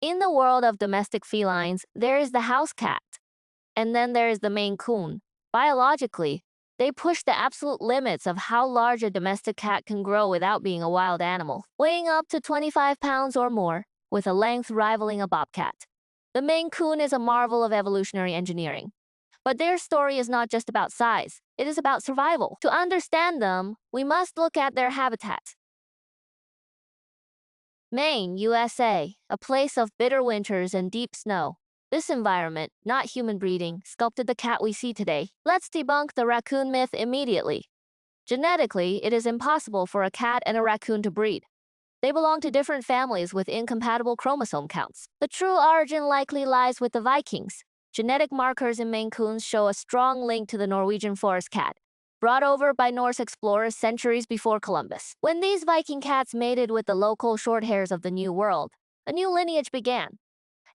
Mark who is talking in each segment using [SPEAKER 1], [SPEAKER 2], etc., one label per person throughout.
[SPEAKER 1] In the world of domestic felines, there is the house cat, and then there is the Maine Coon. Biologically, they push the absolute limits of how large a domestic cat can grow without being a wild animal, weighing up to 25 pounds or more, with a length rivaling a bobcat. The Maine Coon is a marvel of evolutionary engineering. But their story is not just about size, it is about survival. To understand them, we must look at their habitat. Maine, USA, a place of bitter winters and deep snow. This environment, not human breeding, sculpted the cat we see today. Let's debunk the raccoon myth immediately. Genetically, it is impossible for a cat and a raccoon to breed. They belong to different families with incompatible chromosome counts. The true origin likely lies with the Vikings. Genetic markers in Maine Coons show a strong link to the Norwegian Forest Cat, brought over by Norse explorers centuries before Columbus. When these Viking cats mated with the local shorthairs of the New World, a new lineage began.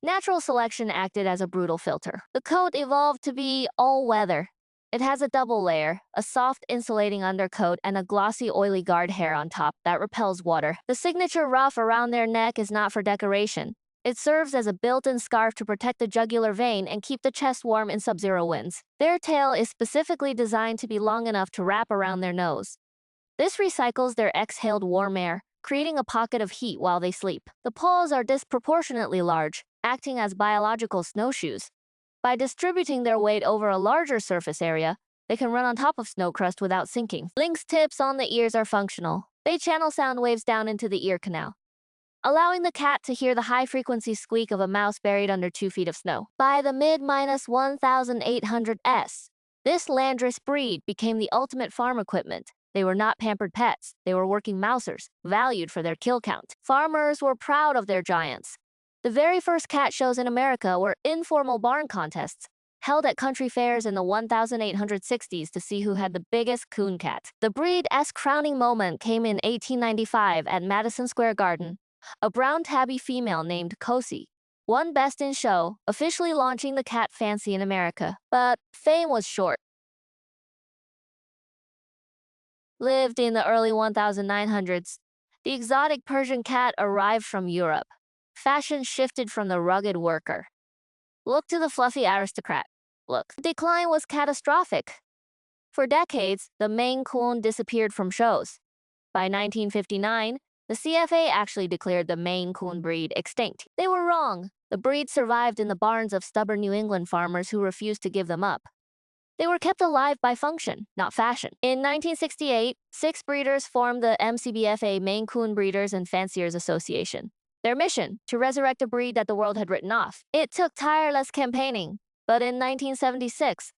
[SPEAKER 1] Natural selection acted as a brutal filter. The coat evolved to be all-weather. It has a double layer, a soft insulating undercoat and a glossy oily guard hair on top that repels water. The signature ruff around their neck is not for decoration. It serves as a built-in scarf to protect the jugular vein and keep the chest warm in sub-zero winds. Their tail is specifically designed to be long enough to wrap around their nose. This recycles their exhaled warm air, creating a pocket of heat while they sleep. The paws are disproportionately large, acting as biological snowshoes. By distributing their weight over a larger surface area, they can run on top of snow crust without sinking. Lynx tips on the ears are functional. They channel sound waves down into the ear canal, allowing the cat to hear the high-frequency squeak of a mouse buried under 2 feet of snow. By the mid-1800s, this landrace breed became the ultimate farm equipment. They were not pampered pets, they were working mousers, valued for their kill count. Farmers were proud of their giants. The very first cat shows in America were informal barn contests, held at country fairs in the 1860s to see who had the biggest coon cat. The breed's crowning moment came in 1895 at Madison Square Garden. A brown tabby female named Cosie won Best in Show, officially launching the cat fancy in America. But fame was short. Lived in the early 1900s, the exotic Persian cat arrived from Europe. Fashion shifted from the rugged worker. Look to the fluffy aristocrat. Look, the decline was catastrophic. For decades, the Maine Coon disappeared from shows. By 1959, the CFA actually declared the Maine Coon breed extinct. They were wrong. The breed survived in the barns of stubborn New England farmers who refused to give them up. They were kept alive by function, not fashion. In 1968, 6 breeders formed the MCBFA Maine Coon Breeders and Fanciers Association. Their mission, to resurrect a breed that the world had written off. It took tireless campaigning, but in 1976,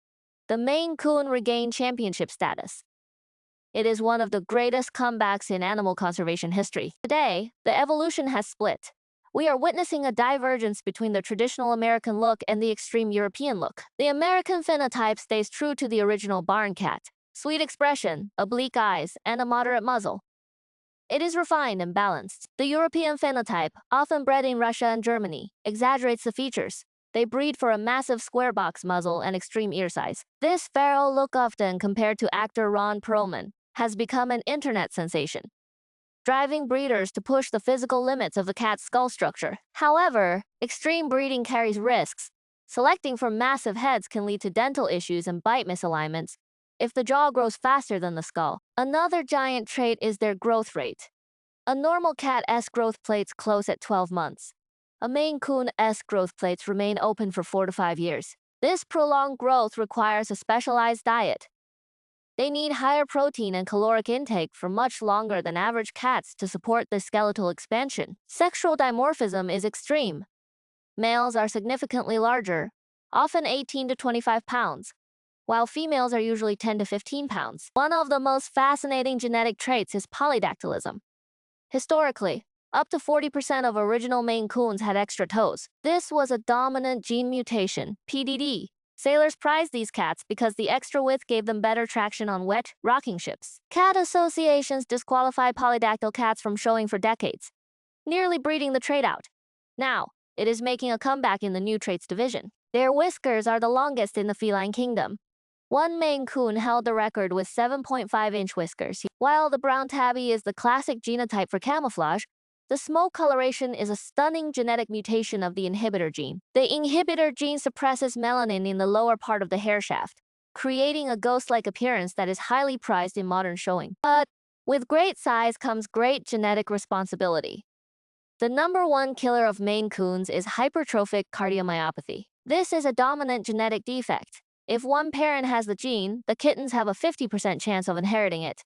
[SPEAKER 1] the Maine Coon regained championship status. It is one of the greatest comebacks in animal conservation history. Today, the evolution has split. We are witnessing a divergence between the traditional American look and the extreme European look. The American phenotype stays true to the original barn cat. Sweet expression, oblique eyes, and a moderate muzzle. It is refined and balanced. The European phenotype, often bred in Russia and Germany, exaggerates the features. They breed for a massive square box muzzle and extreme ear size. This feral look, often compared to actor Ron Perlman, has become an internet sensation, driving breeders to push the physical limits of the cat's skull structure. However, extreme breeding carries risks. Selecting for massive heads can lead to dental issues and bite misalignments if the jaw grows faster than the skull. Another giant trait is their growth rate. A normal cat's growth plates close at 12 months. A Maine Coon's growth plates remain open for 4 to 5 years. This prolonged growth requires a specialized diet. They need higher protein and caloric intake for much longer than average cats to support the skeletal expansion. Sexual dimorphism is extreme. Males are significantly larger, often 18 to 25 pounds, while females are usually 10 to 15 pounds. One of the most fascinating genetic traits is polydactylism. Historically, up to 40% of original Maine Coons had extra toes. This was a dominant gene mutation, PDD. Sailors prized these cats because the extra width gave them better traction on wet, rocking ships. Cat associations disqualified polydactyl cats from showing for decades, nearly breeding the trait out. Now, it is making a comeback in the new traits division. Their whiskers are the longest in the feline kingdom. One Maine Coon held the record with 7.5-inch whiskers. While the brown tabby is the classic genotype for camouflage, The smoke coloration is a stunning genetic mutation of the inhibitor gene. The inhibitor gene suppresses melanin in the lower part of the hair shaft, creating a ghost-like appearance that is highly prized in modern showing. But with great size comes great genetic responsibility. The number one killer of Maine Coons is hypertrophic cardiomyopathy. This is a dominant genetic defect. If one parent has the gene, the kittens have a 50% chance of inheriting it.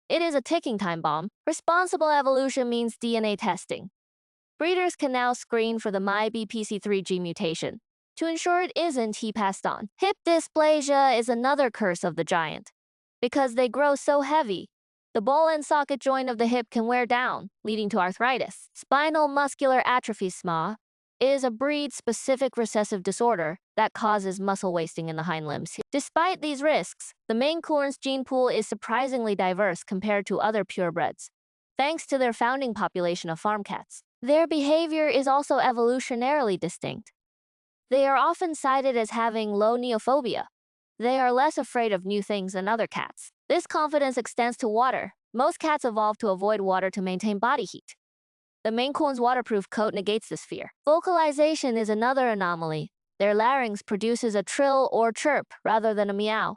[SPEAKER 1] It is a ticking time bomb. Responsible evolution means DNA testing. Breeders can now screen for the MyBPC3 gene mutation to ensure it isn't he passed on. Hip dysplasia is another curse of the giant. Because they grow so heavy, the ball and socket joint of the hip can wear down, leading to arthritis. Spinal muscular atrophy (SMA) is a breed-specific recessive disorder that causes muscle wasting in the hind limbs. Despite these risks, the Maine Coon's gene pool is surprisingly diverse compared to other purebreds, thanks to their founding population of farm cats. Their behavior is also evolutionarily distinct. They are often cited as having low neophobia. They are less afraid of new things than other cats. This confidence extends to water. Most cats evolve to avoid water to maintain body heat. The Maine Coon's waterproof coat negates this fear. Vocalization is another anomaly. Their larynx produces a trill or chirp rather than a meow.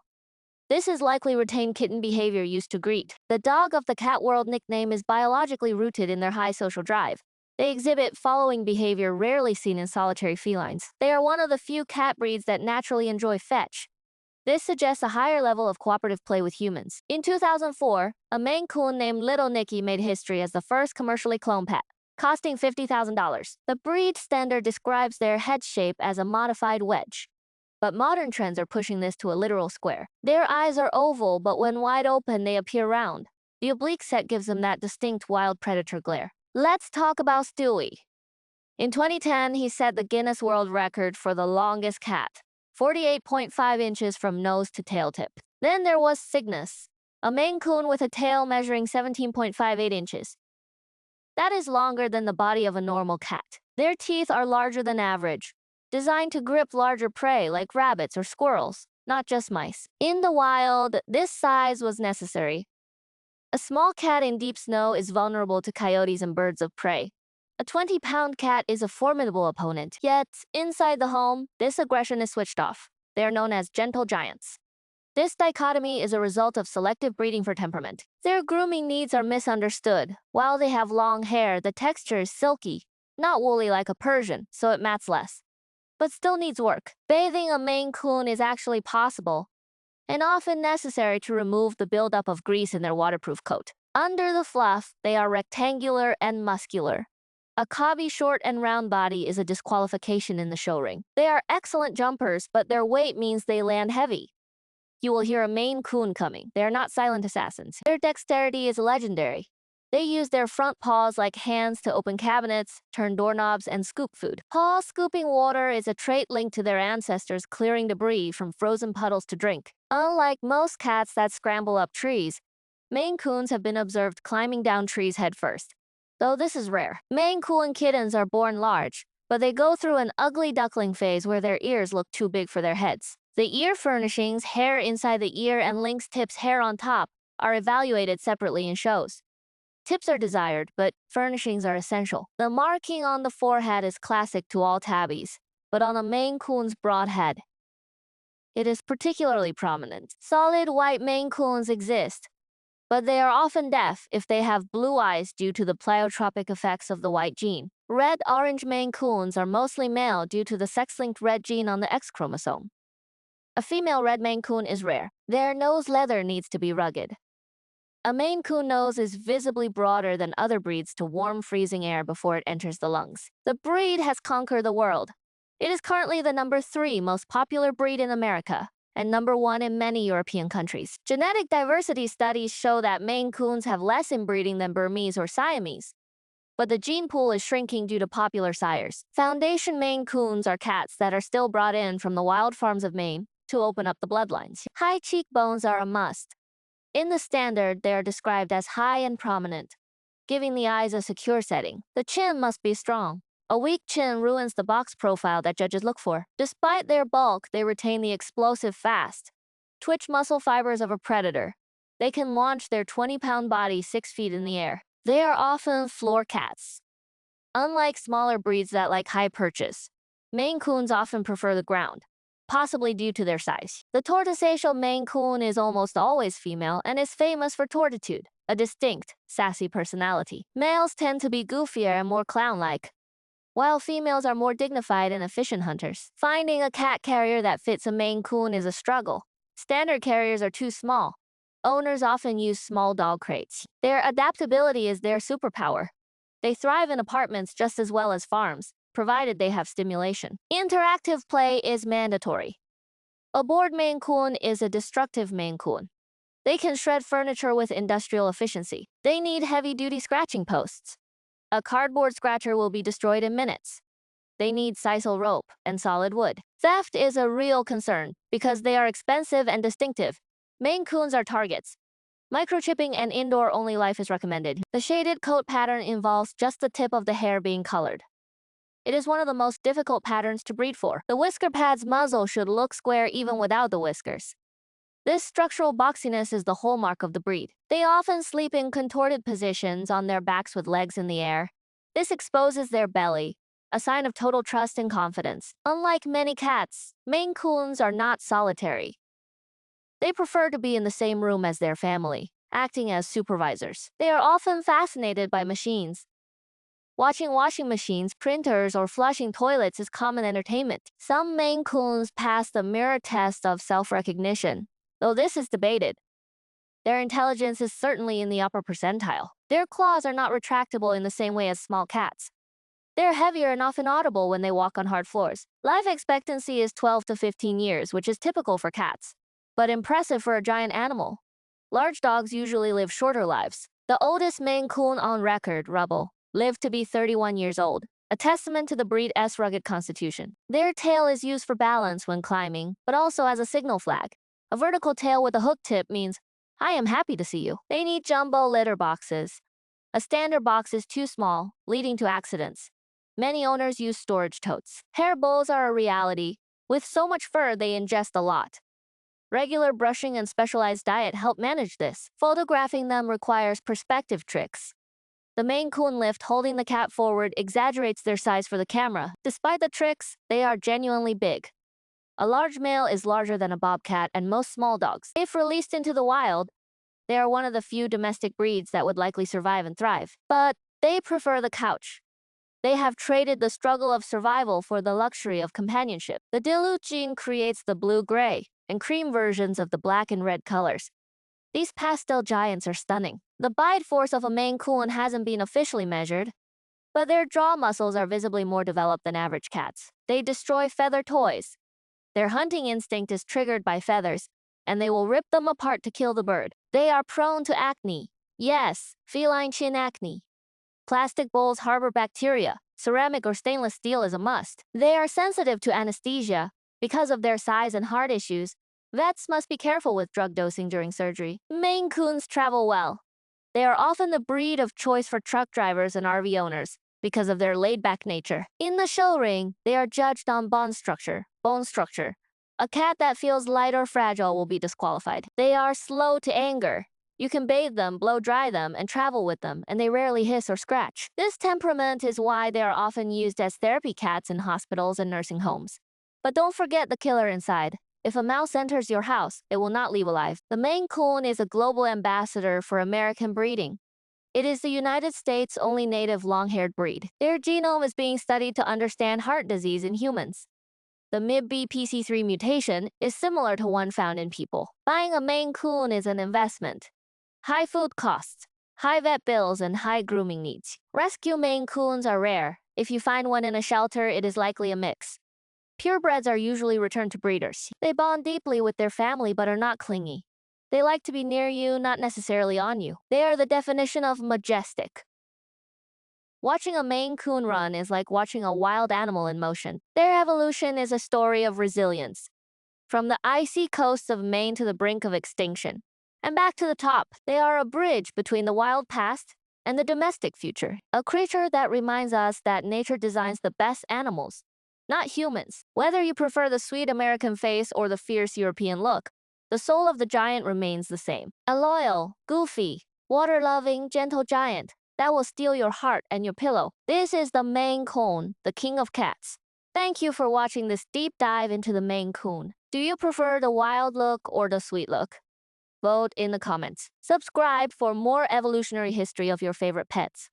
[SPEAKER 1] This is likely retained kitten behavior used to greet. The dog of the cat world nickname is biologically rooted in their high social drive. They exhibit following behavior rarely seen in solitary felines. They are one of the few cat breeds that naturally enjoy fetch. This suggests a higher level of cooperative play with humans. In 2004, a Maine Coon named Little Nicky made history as the first commercially cloned pet, costing $50,000. The breed standard describes their head shape as a modified wedge, but modern trends are pushing this to a literal square. Their eyes are oval, but when wide open, they appear round. The oblique set gives them that distinct wild predator glare. Let's talk about Stewie. In 2010, he set the Guinness World Record for the longest cat, 48.5 inches from nose to tail tip. Then there was Cygnus, a Maine Coon with a tail measuring 17.58 inches. That is longer than the body of a normal cat. Their teeth are larger than average, designed to grip larger prey like rabbits or squirrels, not just mice. In the wild, this size was necessary. A small cat in deep snow is vulnerable to coyotes and birds of prey. A 20-pound cat is a formidable opponent, yet inside the home, this aggression is switched off. They are known as gentle giants. This dichotomy is a result of selective breeding for temperament. Their grooming needs are misunderstood. While they have long hair, the texture is silky, not woolly like a Persian, so it mats less, but still needs work. Bathing a Maine Coon is actually possible, and often necessary to remove the buildup of grease in their waterproof coat. Under the fluff, they are rectangular and muscular. A cobby short and round body is a disqualification in the show ring. They are excellent jumpers, but their weight means they land heavy. You will hear a Maine Coon coming. They are not silent assassins. Their dexterity is legendary. They use their front paws like hands to open cabinets, turn doorknobs, and scoop food. Paw scooping water is a trait linked to their ancestors clearing debris from frozen puddles to drink. Unlike most cats that scramble up trees, Maine Coons have been observed climbing down trees headfirst, though this is rare. Maine Coon kittens are born large, but they go through an ugly duckling phase where their ears look too big for their heads. The ear furnishings, hair inside the ear and lynx tips hair on top, are evaluated separately in shows. Tips are desired, but furnishings are essential. The marking on the forehead is classic to all tabbies, but on a Maine Coon's broad head, it is particularly prominent. Solid white Maine Coons exist, but they are often deaf if they have blue eyes due to the pleiotropic effects of the white gene. Red-orange Maine Coons are mostly male due to the sex-linked red gene on the X chromosome. A female red Maine Coon is rare. Their nose leather needs to be rugged. A Maine Coon nose is visibly broader than other breeds to warm freezing air before it enters the lungs. The breed has conquered the world. It is currently the number 3 most popular breed in America, and number 1 in many European countries. Genetic diversity studies show that Maine Coons have less inbreeding than Burmese or Siamese, but the gene pool is shrinking due to popular sires. Foundation Maine Coons are cats that are still brought in from the wild farms of Maine to open up the bloodlines. High cheekbones are a must. In the standard, they are described as high and prominent, giving the eyes a secure setting. The chin must be strong. A weak chin ruins the box profile that judges look for. Despite their bulk, they retain the explosive fast, twitch muscle fibers of a predator. They can launch their 20-pound body 6 feet in the air. They are often floor cats, Unlike smaller breeds that like high perches, Maine Coons often prefer the ground, possibly due to their size. The tortoiseshell Maine Coon is almost always female and is famous for tortitude, a distinct, sassy personality. Males tend to be goofier and more clown-like, while females are more dignified and efficient hunters. Finding a cat carrier that fits a Maine Coon is a struggle. Standard carriers are too small. Owners often use small dog crates. Their adaptability is their superpower. They thrive in apartments just as well as farms, provided they have stimulation. Interactive play is mandatory. A bored Maine Coon is a destructive Maine Coon. They can shred furniture with industrial efficiency. They need heavy-duty scratching posts. A cardboard scratcher will be destroyed in minutes. They need sisal rope and solid wood. Theft is a real concern because they are expensive and distinctive. Maine Coons are targets. Microchipping and indoor-only life is recommended. The shaded coat pattern involves just the tip of the hair being colored. It is one of the most difficult patterns to breed for. The whisker pad's muzzle should look square even without the whiskers. This structural boxiness is the hallmark of the breed. They often sleep in contorted positions on their backs with legs in the air. This exposes their belly, a sign of total trust and confidence. Unlike many cats, Maine Coons are not solitary. They prefer to be in the same room as their family, acting as supervisors. They are often fascinated by machines. Watching washing machines, printers, or flushing toilets is common entertainment. Some Maine Coons pass the mirror test of self-recognition, though this is debated. Their intelligence is certainly in the upper percentile. Their claws are not retractable in the same way as small cats. They're heavier and often audible when they walk on hard floors. Life expectancy is 12 to 15 years, which is typical for cats, but impressive for a giant animal. Large dogs usually live shorter lives. The oldest Maine Coon on record, Rubble, lived to be 31 years old, a testament to the breed's rugged constitution. Their tail is used for balance when climbing, but also as a signal flag. A vertical tail with a hook tip means, "I am happy to see you." They need jumbo litter boxes. A standard box is too small, leading to accidents. Many owners use storage totes. Hair bowls are a reality. With so much fur, they ingest a lot. Regular brushing and specialized diet help manage this. Photographing them requires perspective tricks. The Maine Coon lift holding the cat forward exaggerates their size for the camera. Despite the tricks, they are genuinely big. A large male is larger than a bobcat and most small dogs. If released into the wild, they are one of the few domestic breeds that would likely survive and thrive. But they prefer the couch. They have traded the struggle of survival for the luxury of companionship. The dilute gene creates the blue-gray and cream versions of the black and red colors. These pastel giants are stunning. The bite force of a Maine Coon hasn't been officially measured, but their jaw muscles are visibly more developed than average cats. They destroy feather toys. Their hunting instinct is triggered by feathers, and they will rip them apart to kill the bird. They are prone to acne. Yes, feline chin acne. Plastic bowls harbor bacteria. Ceramic or stainless steel is a must. They are sensitive to anesthesia. Because of their size and heart issues, vets must be careful with drug dosing during surgery. Maine Coons travel well. They are often the breed of choice for truck drivers and RV owners because of their laid-back nature. In the show ring, they are judged on bone structure. A cat that feels light or fragile will be disqualified. They are slow to anger. You can bathe them, blow-dry them, and travel with them, and they rarely hiss or scratch. This temperament is why they are often used as therapy cats in hospitals and nursing homes. But don't forget the killer inside. If a mouse enters your house, it will not leave alive. The Maine Coon is a global ambassador for American breeding. It is the United States' only native long-haired breed. Their genome is being studied to understand heart disease in humans. The MIB-BPC3 mutation is similar to one found in people. Buying a Maine Coon is an investment. High food costs, high vet bills, and high grooming needs. Rescue Maine Coons are rare. If you find one in a shelter, it is likely a mix. Purebreds are usually returned to breeders. They bond deeply with their family but are not clingy. They like to be near you, not necessarily on you. They are the definition of majestic. Watching a Maine Coon run is like watching a wild animal in motion. Their evolution is a story of resilience. From the icy coasts of Maine to the brink of extinction, and back to the top, they are a bridge between the wild past and the domestic future. A creature that reminds us that nature designs the best animals, not humans. Whether you prefer the sweet American face or the fierce European look, the soul of the giant remains the same. A loyal, goofy, water-loving, gentle giant that will steal your heart and your pillow. This is the Maine Coon, the king of cats. Thank you for watching this deep dive into the Maine Coon. Do you prefer the wild look or the sweet look? Vote in the comments. Subscribe for more evolutionary history of your favorite pets.